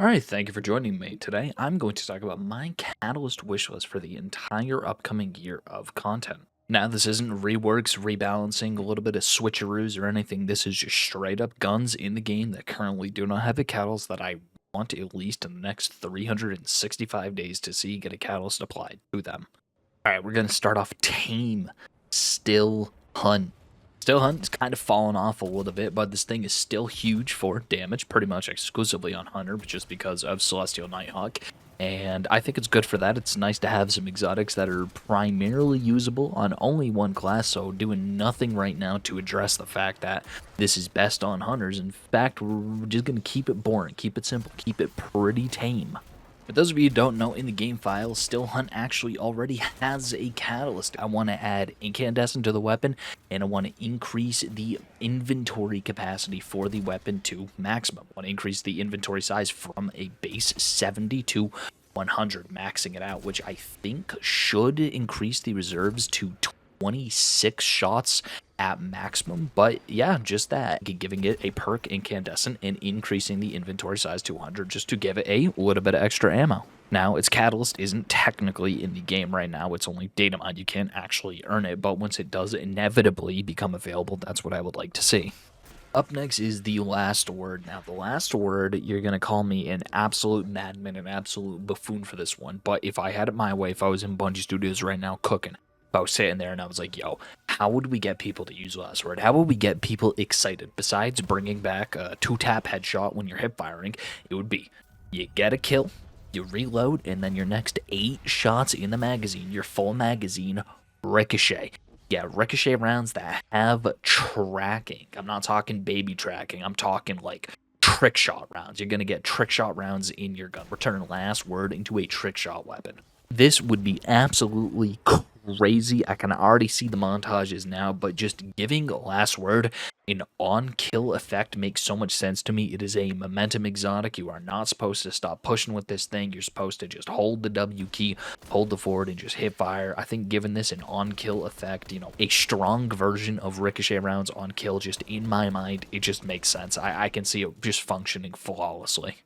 Alright, thank you for joining me. Today, I'm going to talk about my Catalyst wishlist for the entire upcoming year of content. Now, this isn't reworks, rebalancing, a little bit of switcheroos or anything. This is just straight up guns in the game that currently do not have a catalyst that I want at least in the next 365 days to see get a catalyst applied to them. Alright, we're going to start off Tame Still Hunt. Still Hunt's kind of fallen off a little bit, but this thing is still huge for damage, pretty much exclusively on Hunter, just because of Celestial Nighthawk. And I think it's good for that. It's nice to have some exotics that are primarily usable on only one class, so doing nothing right now to address the fact that this is best on Hunters. In fact, we're just going to keep it boring, keep it simple, keep it pretty tame. For those of you who don't know, in the game files, Still Hunt actually already has a catalyst. I want to add Incandescent to the weapon, and I want to increase the inventory capacity for the weapon to maximum. I want to increase the inventory size from a base 70 to 100, maxing it out, which I think should increase the reserves to 26 shots at maximum. But yeah, just that, giving it a perk Incandescent and increasing the inventory size to 100 just to give it a little bit of extra ammo. Now, its catalyst isn't technically in the game right now. It's only data mined. You can't actually earn it, but once it does inevitably become available, that's what I would like to see. Up next is the last word. Now, the last word, you're going to call me an absolute madman, an absolute buffoon for this one. But if I had it my way, if I was in Bungie Studios right now cooking, if I was sitting there and I was like, yo, how would we get people to use last word? How would we get people excited? Besides bringing back a 2-tap headshot when you're hip firing, it would be you get a kill, you reload, and then your next 8 shots in the magazine, your full magazine, ricochet. Yeah, ricochet rounds that have tracking. I'm not talking baby tracking. I'm talking like trick shot rounds. You're going to get trick shot rounds in your gun. Return last word into a trick shot weapon. This would be absolutely crazy. I can already see the montages now, but just giving last word an on-kill effect makes so much sense to me. It is a momentum exotic. You are not supposed to stop pushing with this thing. You're supposed to just hold the W key, hold the forward, and just hit fire. I think giving this an on-kill effect, a strong version of ricochet rounds on kill, just in my mind, it just makes sense. I can see it just functioning flawlessly.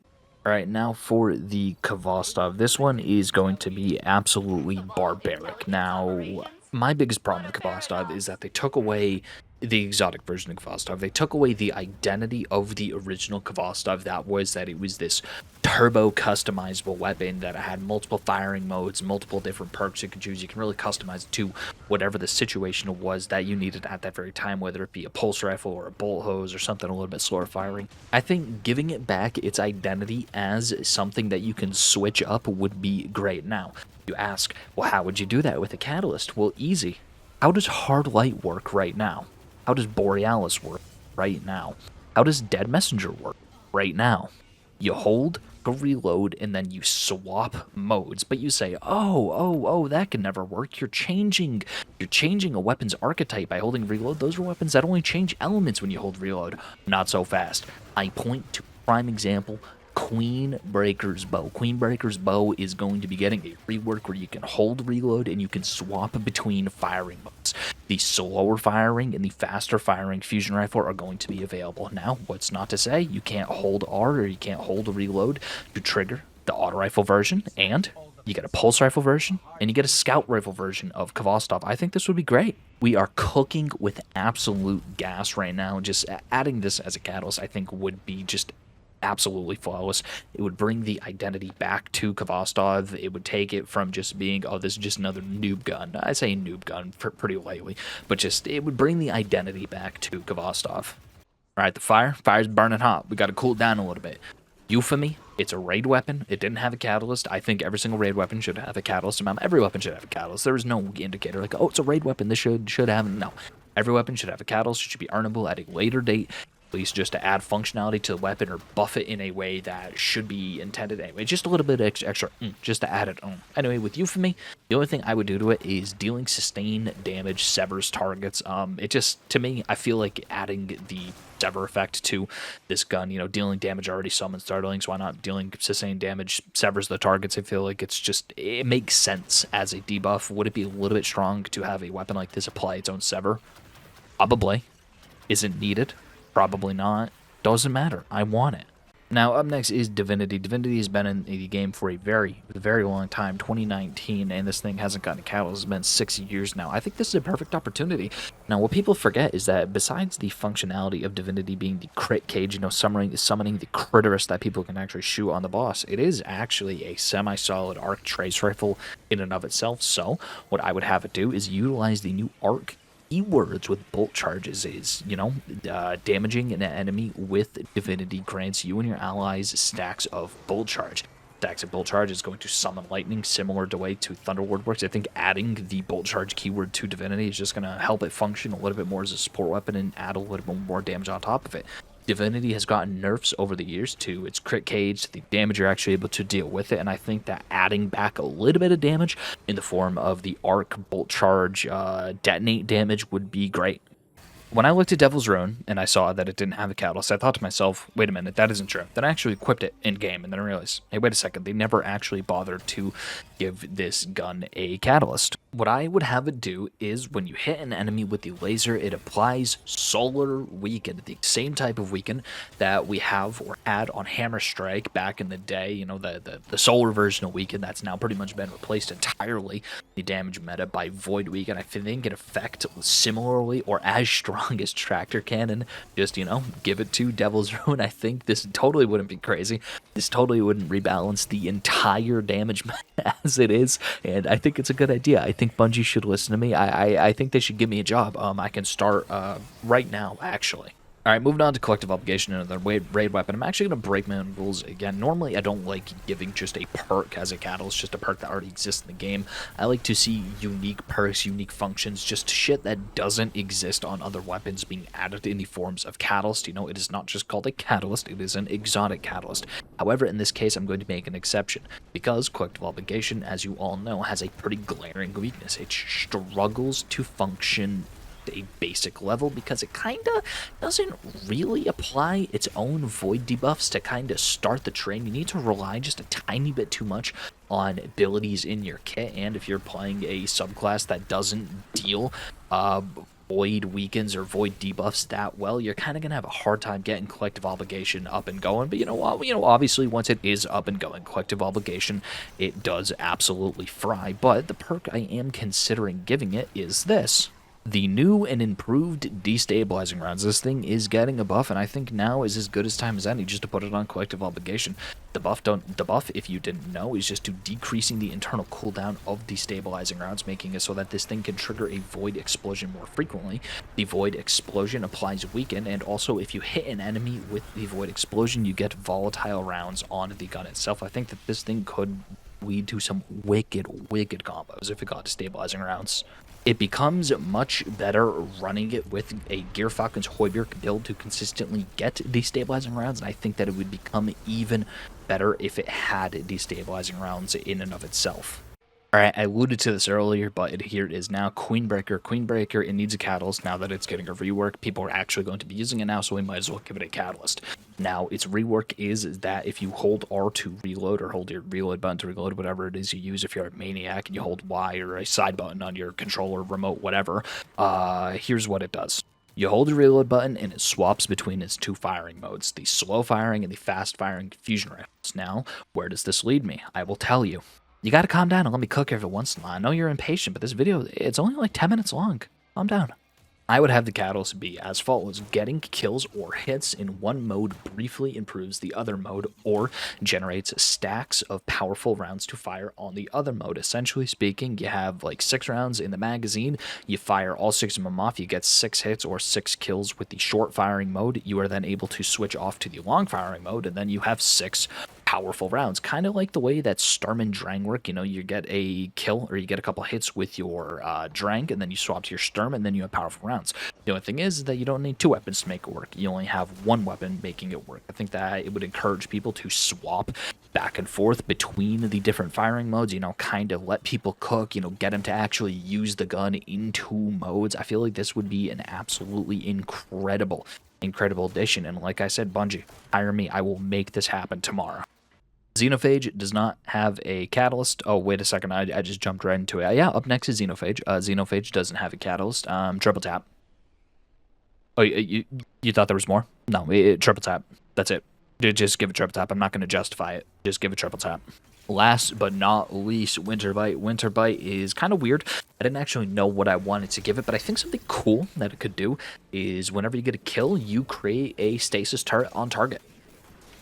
Alright, now for the Kvostov. This one is going to be absolutely barbaric. Now, my biggest problem with Kvostov is that they took away the exotic version of Kvostov. They took away the identity of the original Kvostov. That was that it was this turbo customizable weapon that had multiple firing modes, multiple different perks you can choose. You can really customize it to whatever the situation was that you needed at that very time, whether it be a pulse rifle or a bolt hose or something a little bit slower firing. I think giving it back its identity as something that you can switch up would be great. Now, you ask, well, how would you do that with a catalyst? Well, easy. How does Hard Light work right now? How does Borealis work right now? How does Dead Messenger work right now? You hold, go reload, and then you swap modes. But you say, oh, that can never work. You're changing a weapon's archetype by holding reload. Those are weapons that only change elements when you hold reload. Not so fast. I point to prime example, Queenbreaker's bow. Queenbreaker's bow is going to be getting a rework where you can hold reload and you can swap between firing modes. The slower firing and the faster firing fusion rifle are going to be available. Now, what's not to say you can't hold R or you can't hold a reload to trigger the auto rifle version, and you get a pulse rifle version, and you get a scout rifle version of Kvostov. I think this would be great. We are cooking with absolute gas right now. Just adding this as a catalyst, I think, would be just absolutely flawless. It would bring the identity back to Kvostov. It would take it from just being, oh, this is just another noob gun. I say noob gun pretty lightly, but just it would bring the identity back to Kvostov. All right, the fire's burning hot. We got to cool it down a little bit. Euphemy, it's a raid weapon. It didn't have a catalyst. I think every single raid weapon should have a catalyst. Every weapon should have a catalyst. There is no indicator like, oh, it's a raid weapon. This should have. No. Every weapon should have a catalyst. It should be earnable at a later date, least just to add functionality to the weapon or buff it in a way that should be intended anyway. Just a little bit extra, just to add it on. Anyway, with Euphemy, the only thing I would do to it is dealing sustained damage severs targets. It just, to me, I feel like adding the sever effect to this gun, dealing damage already summons startlings. Why not dealing sustained damage severs the targets? I feel like it makes sense as a debuff. Would it be a little bit strong to have a weapon like this apply its own sever? Probably. Is it needed? Probably not. Doesn't matter. I want it. Now, up next is Divinity. Divinity has been in the game for a very, very long time, 2019, and this thing hasn't gotten a catalyst. It's been 6 years now. I think this is a perfect opportunity. Now, what people forget is that besides the functionality of Divinity being the crit cage, summoning the critterist that people can actually shoot on the boss, it is actually a semi-solid arc trace rifle in and of itself. So, what I would have it do is utilize the new arc keywords with bolt charges is, damaging an enemy with Divinity grants you and your allies stacks of bolt charge. Stacks of bolt charge is going to summon lightning, similar to way to Thunderward works. I think adding the bolt charge keyword to Divinity is just going to help it function a little bit more as a support weapon and add a little bit more damage on top of it. Divinity has gotten nerfs over the years to its crit cage, the damage you're actually able to deal with it, and I think that adding back a little bit of damage in the form of the arc bolt charge detonate damage would be great. When I looked at Devil's Ruin and I saw that it didn't have a catalyst, I thought to myself, wait a minute, that isn't true. Then I actually equipped it in-game, and then I realized, hey, wait a second, they never actually bothered to give this gun a catalyst. What I would have it do is when you hit an enemy with the laser, it applies Solar Weaken, the same type of weaken that we have or had on Hammer Strike back in the day, the solar version of weaken that's now pretty much been replaced entirely, the damage meta, by Void Weaken. I think it affect similarly or as strong as Tractor Cannon. Just, give it to Devil's Ruin. I think this totally wouldn't be crazy. This totally wouldn't rebalance the entire damage as it is, and I think it's a good idea. I think Bungie should listen to me. I think they should give me a job. I can start right now, actually. All right, moving on to Collective Obligation, another raid weapon. I'm actually going to break my own rules again. Normally, I don't like giving just a perk as a catalyst, just a perk that already exists in the game. I like to see unique perks, unique functions, just shit that doesn't exist on other weapons being added in the forms of catalyst. It is not just called a catalyst, it is an exotic catalyst. However, in this case, I'm going to make an exception, because Collective Obligation, as you all know, has a pretty glaring weakness. It struggles to function a basic level because it kinda doesn't really apply its own void debuffs to kinda start the train. You need to rely just a tiny bit too much on abilities in your kit, and if you're playing a subclass that doesn't deal void weakens or void debuffs that well, you're kind of gonna have a hard time getting Collective Obligation up and going. But obviously once it is up and going, Collective Obligation, it does absolutely fry. But the perk I am considering giving it is this: the new and improved destabilizing rounds. This thing is getting a buff, and I think now is as good as time as any just to put it on Collective Obligation. The buff, if you didn't know, is just to decreasing the internal cooldown of destabilizing rounds, making it so that this thing can trigger a Void Explosion more frequently. The Void Explosion applies Weaken, and also if you hit an enemy with the Void Explosion, you get volatile rounds on the gun itself. I think that this thing could lead to some wicked combos if it got destabilizing rounds. It becomes much better running it with a Gear Falcon's Hoiberg build to consistently get destabilizing rounds, and I think that it would become even better if it had destabilizing rounds in and of itself. Alright, I alluded to this earlier, but here it is now. Queenbreaker. Queenbreaker, it needs a catalyst now that it's getting a rework. People are actually going to be using it now, so we might as well give it a catalyst. Now, its rework is that if you hold R to reload, or hold your reload button to reload, whatever it is you use, if you're a maniac and you hold Y or a side button on your controller, remote, whatever, here's what it does. You hold the reload button and it swaps between its two firing modes, the slow firing and the fast firing fusion rifles. Now, where does this lead me? I will tell you. You gotta calm down and let me cook every once in a while. I know you're impatient, but this video, it's only like 10 minutes long. Calm down. I would have the catalyst be as follows: getting kills or hits in one mode briefly improves the other mode, or generates stacks of powerful rounds to fire on the other mode. Essentially speaking, you have like 6 rounds in the magazine, you fire all 6 of them off, you get 6 hits or 6 kills with the short firing mode. You are then able to switch off to the long firing mode, and then you have 6 powerful rounds, kind of like the way that Sturm and Drang work. You get a kill or you get a couple hits with your Drang, and then you swap to your Sturm, and then you have powerful rounds. The only thing is that you don't need 2 weapons to make it work. You only have 1 weapon making it work. I think that it would encourage people to swap back and forth between the different firing modes, kind of let people cook, get them to actually use the gun in 2 modes. I feel like this would be an absolutely incredible addition, and like I said, Bungie, hire me. I will make this happen tomorrow. Xenophage does not have a catalyst. Oh, wait a second. I just jumped right into it. Yeah, up next is Xenophage. Xenophage doesn't have a catalyst. Triple tap. Oh, you thought there was more? No, triple tap. That's it. Just give it triple tap. I'm not going to justify it. Just give it triple tap. Last but not least, Winter Bite. Winter Bite is kind of weird. I didn't actually know what I wanted to give it, but I think something cool that it could do is whenever you get a kill, you create a stasis turret on target.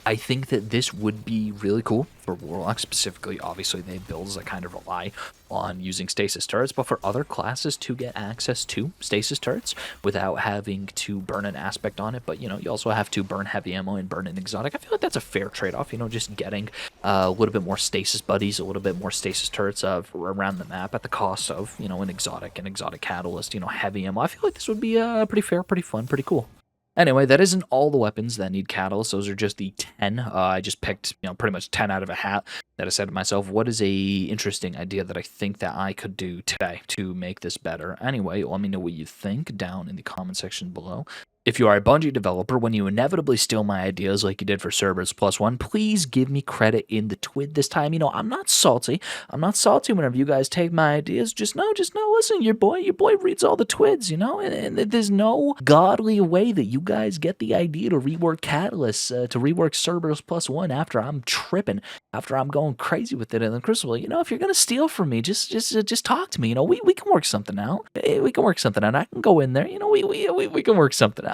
I think that this would be really cool for Warlock specifically. Obviously, they have builds that kind of rely on using stasis turrets, but for other classes to get access to stasis turrets without having to burn an aspect on it, but you also have to burn heavy ammo and burn an exotic. I feel like that's a fair trade-off, just getting a little bit more stasis buddies, a little bit more stasis turrets around the map at the cost of, an exotic catalyst, heavy ammo. I feel like this would be pretty fair, pretty fun, pretty cool. Anyway, that isn't all the weapons that need catalysts. Those are just the 10. I just picked, pretty much 10 out of a hat that I said to myself, what is a interesting idea that I think that I could do today to make this better? Anyway, let me know what you think down in the comment section below. If you are a Bungie developer, when you inevitably steal my ideas like you did for Cerberus Plus One, please give me credit in the twid this time. I'm not salty. I'm not salty whenever you guys take my ideas. Just know, listen, your boy reads all the twids, and there's no godly way that you guys get the idea to rework Catalyst, to rework Cerberus Plus One after I'm tripping, after I'm going crazy with it in the Crucible. If you're gonna steal from me, just talk to me. We can work something out. We can work something out. I can go in there. We can work something out.